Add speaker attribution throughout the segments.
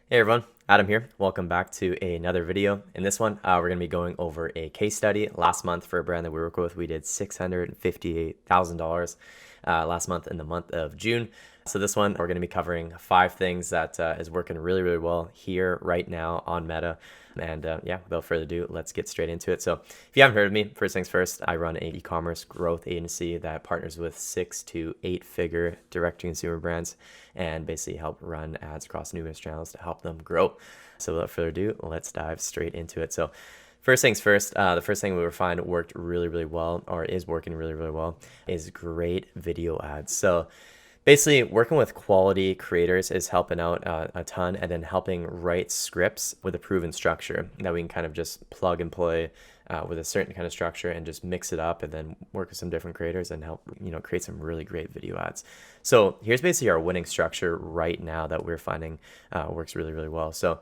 Speaker 1: Hey everyone, Adam here. Welcome back to another video. In this one, we're going to be going over a case study. Last month for a brand that we work with, we did $658,000 last month in the month of June. So this one, we're going to be covering 5 things that is working really, really well here right now on Meta. And yeah, without further ado, let's get straight into it. So if you haven't heard of me, first things first, I run an e-commerce growth agency that partners with 6 to 8 figure direct-to-consumer brands and basically help run ads across numerous channels to help them grow. So without further ado, let's dive straight into it. So first things first, the first thing we find worked really, really well, or is working really, really well, is great video ads. So basically, working with quality creators is helping out a ton, and then helping write scripts with a proven structure that we can kind of just plug and play with a certain kind of structure and just mix it up and then work with some different creators and help, create some really great video ads. So here's basically our winning structure right now that we're finding works really, really well. So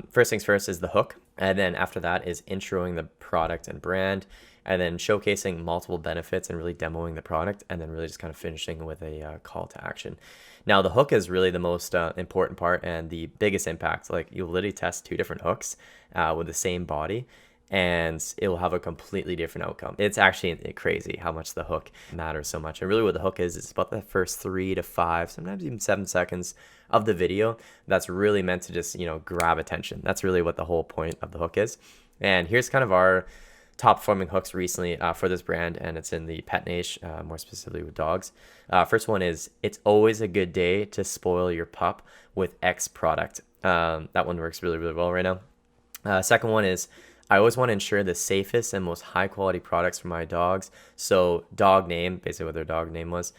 Speaker 1: first things first is the hook. And then after that is introing the product and brand, and then showcasing multiple benefits and really demoing the product, and then really just kind of finishing with a call to action. Now, the hook is really the most important part and the biggest impact. Like, you'll literally test 2 different hooks with the same body, and it will have a completely different outcome. It's actually crazy how much the hook matters so much. And really what the hook is, it's about the first 3 to 5, sometimes even 7 seconds of the video that's really meant to just, grab attention. That's really what the whole point of the hook is. And here's kind of our top performing hooks recently for this brand, and it's in the pet niche, more specifically with dogs. First one is, it's always a good day to spoil your pup with X product. That one works really, really well right now. Second one is, I always want to ensure the safest and most high quality products for my dogs. So dog name, basically what their dog name was,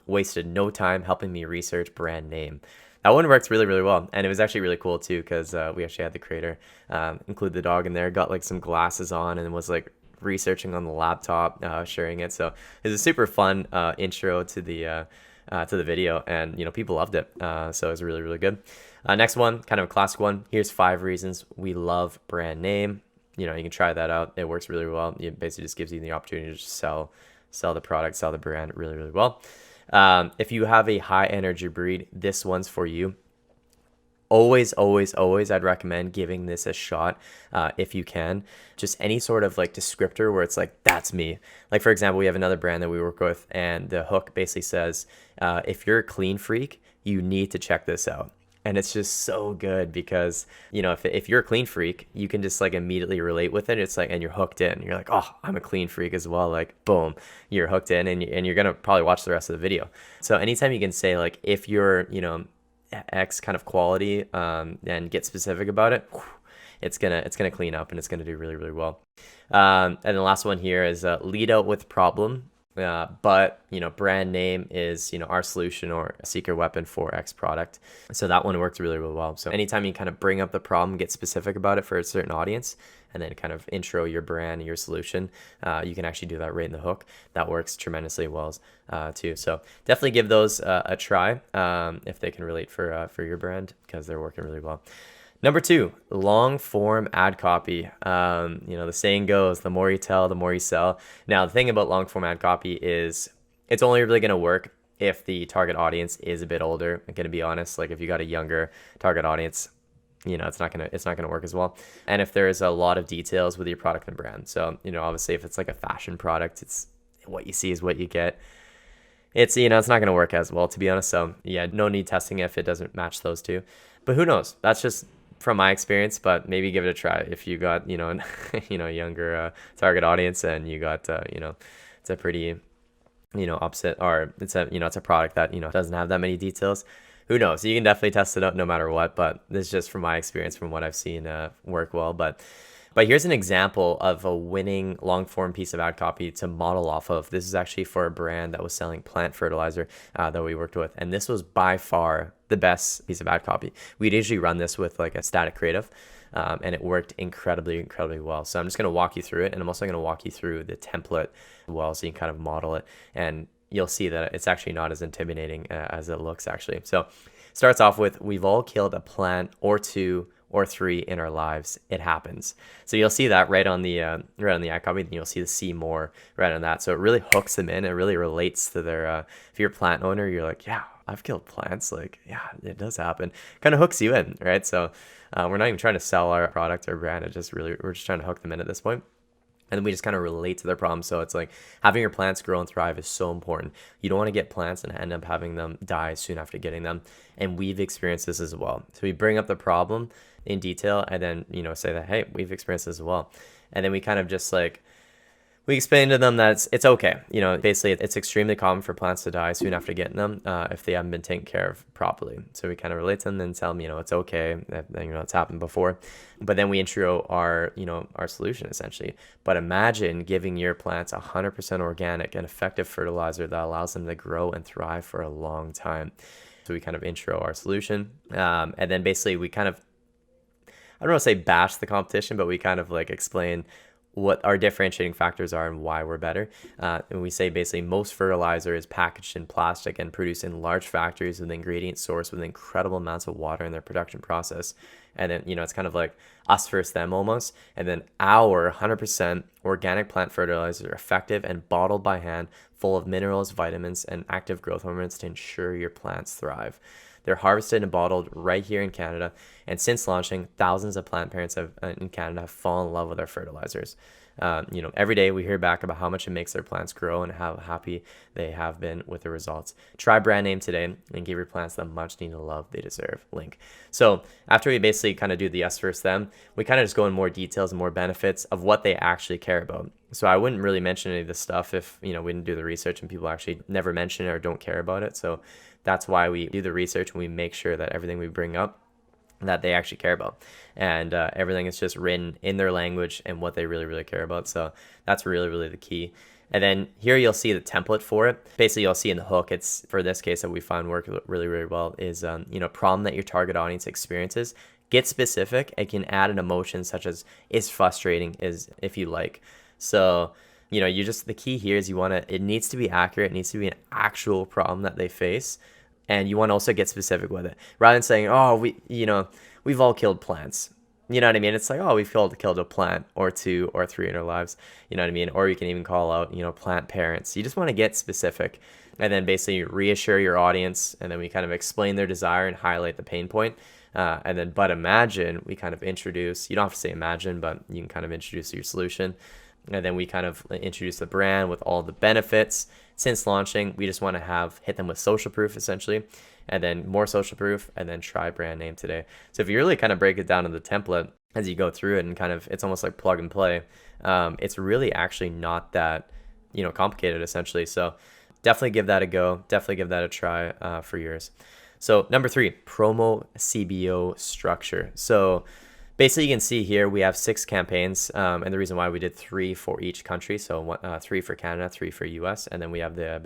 Speaker 1: wasted no time helping me research brand name. That one worked really, really well. And it was actually really cool too, because we actually had the creator include the dog in there, got like some glasses on, and was like researching on the laptop, sharing it. So it was a super fun intro to the video, and people loved it. So it was really, really good. Next one, kind of a classic one. Here's 5 reasons we love brand name. You can try that out. It works really well. It basically just gives you the opportunity to just sell the product, sell the brand really, really well. If you have a high energy breed, this one's for you. Always, always, always, I'd recommend giving this a shot if you can. Just any sort of like descriptor where it's like, that's me. Like, for example, we have another brand that we work with, and the hook basically says, if you're a clean freak, you need to check this out. And it's just so good because, if you're a clean freak, you can just like immediately relate with it. It's like, and you're hooked in. You're like, oh, I'm a clean freak as well. Like, boom, you're hooked in, and you're going to probably watch the rest of the video. So anytime you can say like, if you're, X kind of quality and get specific about it, it's gonna clean up, and it's gonna do really, really well. And the last one here is lead out with problem. But brand name is our solution or a secret weapon for X product. So that one worked really, really well. So anytime you kind of bring up the problem, get specific about it for a certain audience, and then kind of intro your brand, your solution, you can actually do that right in the hook. That works tremendously well too. So definitely give those a try if they can relate for your brand, because they're working really well. Number 2, long form ad copy. The saying goes, the more you tell, the more you sell. Now, the thing about long form ad copy is it's only really going to work if the target audience is a bit older. I'm going to be honest, like if you got a younger target audience, it's not gonna work as well. And if there's a lot of details with your product and brand. So, obviously if it's like a fashion product, it's what you see is what you get. It's, it's not going to work as well, to be honest. So yeah, no need testing if it doesn't match those 2. But who knows? That's just from my experience, but maybe give it a try if you got younger target audience, and you got it's a pretty upset, or it's a product that doesn't have that many details. Who knows? You can definitely test it out no matter what, but this is just from my experience, from what I've seen work well. But here's an example of a winning long form piece of ad copy to model off of. This is actually for a brand that was selling plant fertilizer that we worked with. And this was by far the best piece of ad copy. We'd usually run this with like a static creative, and it worked incredibly, incredibly well. So I'm just going to walk you through it. And I'm also going to walk you through the template as well, so you can kind of model it. And you'll see that it's actually not as intimidating as it looks actually. So starts off with, we've all killed a plant or 2 or 3 in our lives. It happens. So you'll see that right on the ad copy, and you'll see the see more right on that. So it really hooks them in. It really relates to their, if you're a plant owner, you're like, yeah, I've killed plants. Like, yeah, it does happen. Kind of hooks you in, right? So we're not even trying to sell our product or brand. We're just trying to hook them in at this point. And then we just kind of relate to their problem. So it's like having your plants grow and thrive is so important. You don't want to get plants and end up having them die soon after getting them. And we've experienced this as well. So we bring up the problem in detail and then, say that, hey, we've experienced this as well. And then we kind of just like, we explain to them that it's okay. Basically, it's extremely common for plants to die soon after getting them if they haven't been taken care of properly. So we kind of relate to them and tell them, it's okay. It's happened before. But then we intro our solution essentially. But imagine giving your plants 100% organic and effective fertilizer that allows them to grow and thrive for a long time. So we kind of intro our solution. And then basically we kind of, I don't want to say bash the competition, but we kind of like explain what our differentiating factors are and why we're better. And we say basically most fertilizer is packaged in plastic and produced in large factories with ingredients sourced with incredible amounts of water in their production process. And then, it's kind of like us versus them almost. And then our 100% organic plant fertilizers are effective and bottled by hand, full of minerals, vitamins, and active growth hormones to ensure your plants thrive. They're harvested and bottled right here in Canada. And since launching, thousands of plant parents in Canada have fallen in love with our fertilizers. Every day we hear back about how much it makes their plants grow and how happy they have been with the results. Try brand name today and give your plants the much needed love they deserve. Link. So after we basically kind of do the us versus them, we kind of just go in more details and more benefits of what they actually care about. So I wouldn't really mention any of this stuff if, we didn't do the research and people actually never mention it or don't care about it. So that's why we do the research and we make sure that everything we bring up that they actually care about, and everything is just written in their language and what they really, really care about. So that's really, really the key. And then here you'll see the template for it. Basically, you'll see in the hook, it's for this case that we find work really, really well is, problem that your target audience experiences. Get specific and can add an emotion such as is frustrating, is if you like. So, the key here is it needs to be accurate. It needs to be an actual problem that they face. And you want to also get specific with it rather than saying, oh, we've all killed plants. You know what I mean? It's like, oh, we've killed a plant or two or three in our lives. You know what I mean? Or you can even call out, plant parents. You just want to get specific and then basically reassure your audience. And then we kind of explain their desire and highlight the pain point. But imagine we kind of introduce, you don't have to say imagine, but you can kind of introduce your solution. And then we kind of introduce the brand with all the benefits. Since launching, we just want to hit them with social proof essentially, and then more social proof, and then try brand name today. So if you really kind of break it down in the template as you go through it and kind of, it's almost like plug and play. It's really actually not that, complicated essentially. So definitely give that a go. Definitely give that a try for yours. So number 3, promo CBO structure. So basically, you can see here we have 6 campaigns, and the reason why we did 3 for each country, so 3 for Canada, 3 for US, and then we have the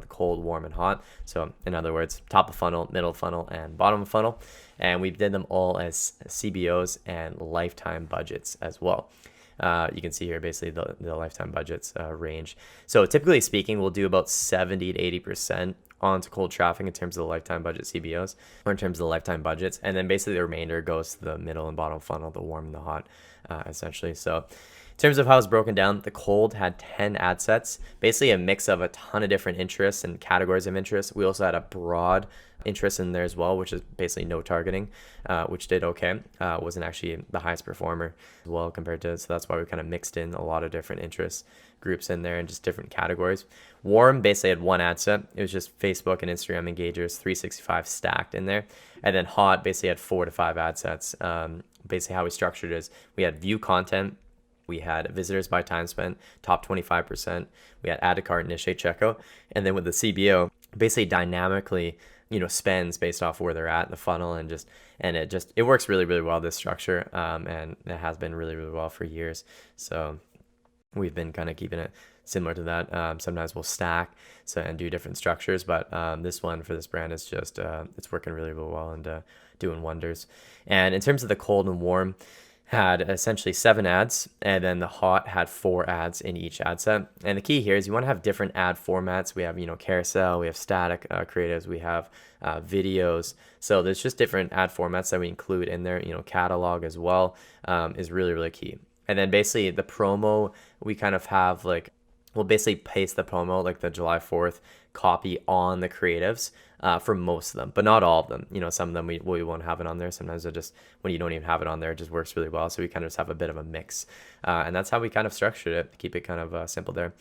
Speaker 1: cold, warm, and hot. So in other words, top of funnel, middle funnel, and bottom of funnel, and we did them all as CBOs and lifetime budgets as well. You can see here basically the lifetime budgets range. So typically speaking, we'll do about 70 to 80% onto cold traffic in terms of the lifetime budget CBOs, or in terms of the lifetime budgets. And then basically the remainder goes to the middle and bottom funnel, the warm and the hot, essentially. So in terms of how it's broken down, the cold had 10 ad sets, basically a mix of a ton of different interests and categories of interest. We also had a broad interest in there as well, which is basically no targeting, which did okay. Wasn't actually the highest performer as well compared to, so that's why we kind of mixed in a lot of different interest groups in there and just different categories. Warm basically had 1 ad set. It was just Facebook and Instagram engagers, 365 stacked in there. And then hot basically had 4 to 5 ad sets. Basically how we structured it is we had view content, we had visitors by time spent, top 25%. We had add to cart, initiate checkout. And then with the CBO, basically dynamically, spends based off where they're at in the funnel, and it works really, really well, this structure. And it has been really, really well for years. So we've been kind of keeping it similar to that. Sometimes we'll stack and do different structures, but this one for this brand is just, it's working really, really well and doing wonders. And in terms of the cold and warm, had essentially 7 ads, and then the hot had 4 ads in each ad set. And the key here is you want to have different ad formats. We have, carousel, we have static creatives, we have videos. So there's just different ad formats that we include in there. Catalog as well is really, really key. And then basically the promo, we kind of have we'll basically paste the promo, like the July 4th copy on the creatives. for most of them, but not all of them. Some of them we won't have it on there. Sometimes it just, when you don't even have it on there, it just works really well. So we kind of just have a bit of a mix. And that's how we kind of structured it to keep it kind of simple there.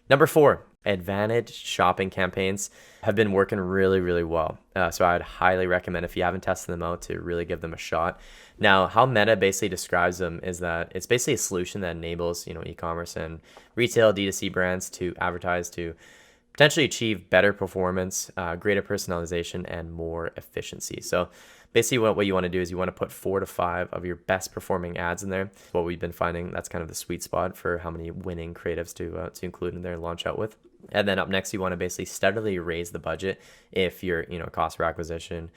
Speaker 1: Number 4, advantage shopping campaigns have been working really, really well. So I'd highly recommend, if you haven't tested them out, to really give them a shot. Now, how Meta basically describes them is that it's basically a solution that enables, e-commerce and retail D2C brands to advertise to potentially achieve better performance, greater personalization, and more efficiency. So basically what you want to do is you want to put 4 to 5 of your best performing ads in there. What we've been finding, that's kind of the sweet spot for how many winning creatives to include in there and launch out with. And then up next, you want to basically steadily raise the budget if your cost per acquisition,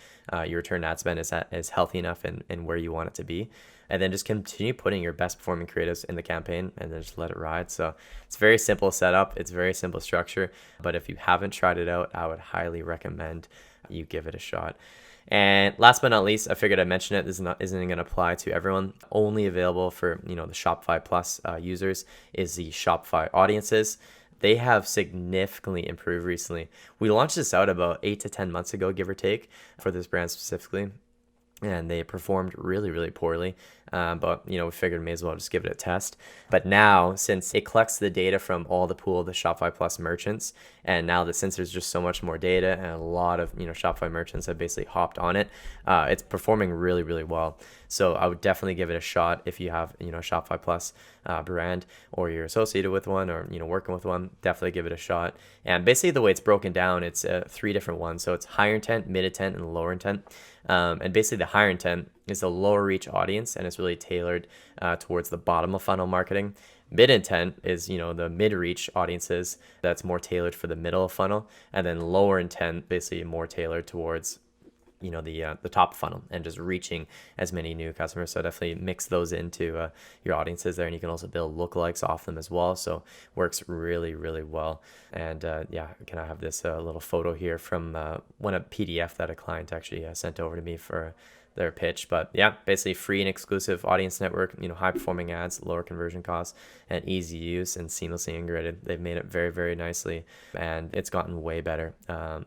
Speaker 1: your return ad spend is healthy enough and where you want it to be. And then just continue putting your best performing creatives in the campaign and then just let it ride. So it's very simple setup. It's very simple structure. But if you haven't tried it out, I would highly recommend you give it a shot. And last but not least, I figured I'd mention it. This isn't going to apply to everyone. Only available for the Shopify Plus users is the Shopify Audiences. They have significantly improved recently. We launched this out about 8 to 10 months ago, give or take, for this brand specifically. And they performed really, really poorly. But we figured may as well just give it a test. But now, since it collects the data from all the pool of the Shopify Plus merchants, and now since there's just so much more data and a lot of Shopify merchants have basically hopped on it, it's performing really, really well. So I would definitely give it a shot if you have a Shopify Plus brand, or you're associated with one, or working with one. Definitely give it a shot. And basically the way it's broken down, it's 3 different ones. So it's higher intent, mid intent, and lower intent. And basically the higher intent is a lower reach audience, and it's really tailored towards the bottom of funnel marketing. Mid intent is the mid reach audiences, that's more tailored for the middle of funnel. And then lower intent basically more tailored towards the top funnel and just reaching as many new customers. So definitely mix those into your audiences there, and you can also build lookalikes off them as well. So works really, really well. And can I have this little photo here from a PDF that a client actually sent over to me for their pitch. But yeah, basically free and exclusive audience network, high performing ads, lower conversion costs, and easy use and seamlessly integrated. They've made it very, very nicely, and it's gotten way better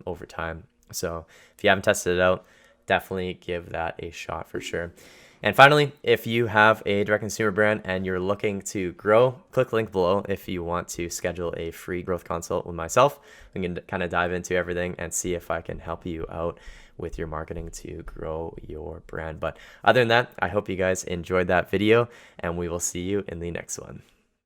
Speaker 1: over time. So if you haven't tested it out, definitely give that a shot for sure. And finally, if you have a direct consumer brand and you're looking to grow, click the link below if you want to schedule a free growth consult with myself. We can kind of dive into everything and see if I can help you out with your marketing to grow your brand. But other than that, I hope you guys enjoyed that video, and we will see you in the next one.